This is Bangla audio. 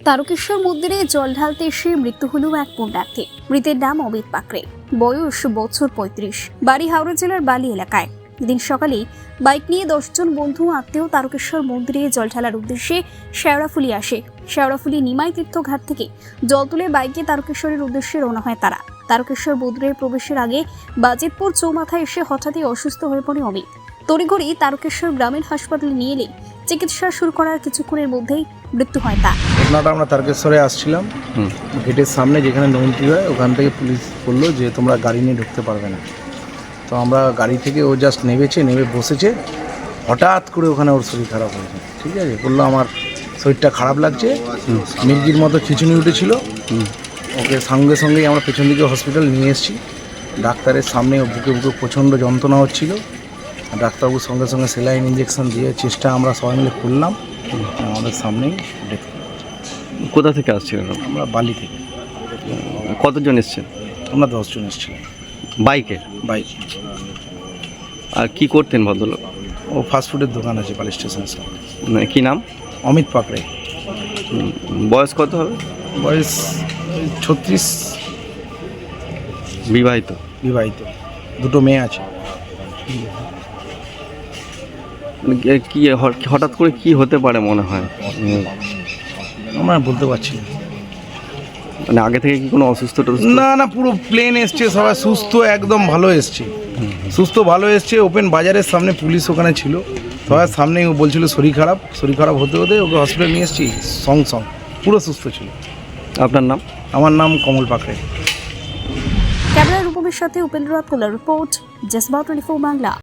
তারকেশ্বর মন্দিরে জল ঢালতে এসে মৃত্যু হল এক পুণ্যার্থী। মৃতের নাম অমিত পাকড়ে, বয়স বছর ৩৫, বাড়ি হাওড়া জেলার বালি এলাকায়। এদিন সকালেই বাইক নিয়ে 10 জন বন্ধু আত্মীয় তারকেশ্বর মন্দিরে জল ঢালার উদ্দেশ্যে শেওড়াফুলি আসে। শেওড়াফুলি নিমাই তীর্থ ঘাট থেকে জল তুলে বাইকে তারকেশ্বরের উদ্দেশ্যে রওনা হয় তারা। তারকেশ্বর মন্দিরে প্রবেশের আগে বাজিতপুর চৌমাথায় এসে হঠাৎই অসুস্থ হয়ে পড়ে অমিত। তড়িঘড়ি তারকেশ্বর গ্রামীণ হাসপাতালে নিয়ে এলে চিকিৎসা শুরু করার কিছুক্ষণের মধ্যেই মৃত্যু হয় তার। ঘটনাটা আমরা তারকেশ্বরে আসছিলাম, গেটের সামনে যেখানে নৌন্টি হয় ওখান থেকে পুলিশ বললো যে তোমরা গাড়ি নিয়ে ঢুকতে পারবে না। তো আমরা গাড়ি থেকে ও জাস্ট নেমে বসেছে, হঠাৎ করে ওখানে ওর শরীর খারাপ হয়েছে। ঠিক আছে, বললো আমার শরীরটা খারাপ লাগছে, মির্গির মতো খিচুনি উঠেছিল। ওকে সঙ্গে সঙ্গেই আমরা পেছন দিকে হসপিটাল নিয়ে এসেছি। ডাক্তারের সামনে বুকে প্রচণ্ড যন্ত্রণা হচ্ছিল। ডাক্তারবাবুর সঙ্গে সঙ্গে সেলাইন ইঞ্জেকশন দিয়ে চেষ্টা আমরা সবাই মিলে করলাম। আমাদের সামনেই ডেথ। কোথা থেকে আসছিলেন? আমরা বালি থেকে। কতজন এসছেন? আমরা 10 জন এসেছিলাম বাইকে। বাইক। আর কি করতেন ভদ্রলোক? ও ফাস্টফুডের দোকান আছে বালি স্টেশনের সামনে। মানে কি নাম? অমিত পাকড়ে। বয়স কত হবে? বয়স 36। বিবাহিত? বিবাহিত, 2 মেয়ে আছে। মানে কি হঠাৎ করে কি হতে পারে মনে হয়? আমরা বলতে পারছি না। মানে আগে থেকে কি কোনো অসুস্থ না, পুরো প্লেন এসছে, সবাই সুস্থ, একদম ভালো এসছে, ভালো এসছে। ওপেন বাজারের সামনে পুলিশ ওখানে ছিল, সবার সামনেই ও বলছিল শরীর খারাপ হতে ওকে হসপিটাল নিয়ে এসেছি সং পুরো সুস্থ ছিল। আপনার নাম? আমার নাম কমল পাকড়ে। ক্যামেরা রূপমের সাথে উপেন্দ্র রাত কোলার রিপোর্ট, জেসবা 24 বাংলা।